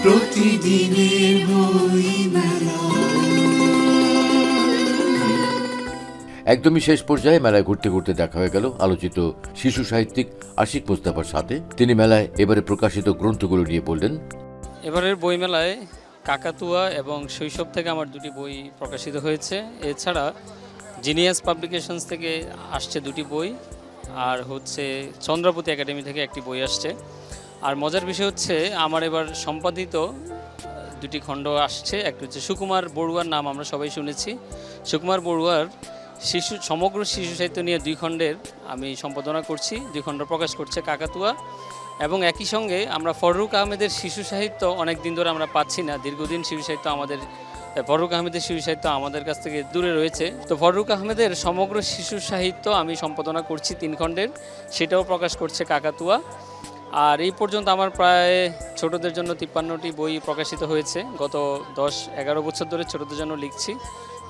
প্রতিদিনের বইমেলা। একদমই শেষ পর্যায়ে মেলায় ঘুরতে ঘুরতে দেখা হয়ে গেল আলোচিত শিশু সাহিত্যিক আশিক মোস্তফার সাথে। তিনি মেলায় এবারে প্রকাশিত গ্রন্থগুলো নিয়ে বললেন, এবারের বইমেলায় কাকাতুয়া এবং শৈশব থেকে আমার দুটি বই প্রকাশিত হয়েছে। এছাড়া জিনিয়াস পাবলিকেশনস থেকে আসছে দুটি বই, আর হচ্ছে চন্দ্রাবতী একাডেমি থেকে একটি বই আসছে। আর মজার বিষয় হচ্ছে আমার এবার সম্পাদিত দুটি খণ্ড আসছে। একটা হচ্ছে সুকুমার বড়ুয়ার নাম আমরা সবাই শুনেছি। সুকুমার বড়ুয়ার সমগ্র শিশু সাহিত্য নিয়ে 2 খণ্ডের আমি সম্পাদনা করছি। 2 খণ্ড প্রকাশ করছে কাকাতুয়া। এবং একই সঙ্গে আমরা ফররুখ আহমেদের শিশু সাহিত্য অনেক দিন ধরে আমরা পাচ্ছি না। দীর্ঘদিন শিশু সাহিত্য ফররুখ আহমেদের শিশু সাহিত্য আমাদের কাছ থেকে দূরে রয়েছে। তো ফররুখ আহমেদের সমগ্র শিশু সাহিত্য আমি সম্পাদনা করছি 3 খণ্ডের, সেটাও প্রকাশ করছে কাকাতুয়া। আর এই পর্যন্ত আমার প্রায় ছোটদের জন্য 53টি বই প্রকাশিত হয়েছে। গত 10-11 বছর ধরে ছোটদের জন্য লিখছি।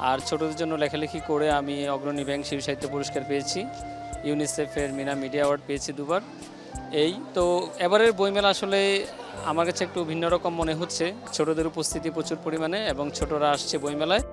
আর ছোটদের জন্য লেখালেখি করে আমি অগ্রণী ব্যাংক শিশু সাহিত্য পুরস্কার পেয়েছি, ইউনিসেফের মিনা মিডিয়া অ্যাওয়ার্ড পেয়েছি 2 বার। এই তো এবারের বইমেলা আসলে আমার কাছে একটু ভিন্ন রকম মনে হচ্ছে। ছোটদের উপস্থিতি প্রচুর পরিমাণে এবং ছোটরা আসছে বইমেলায়।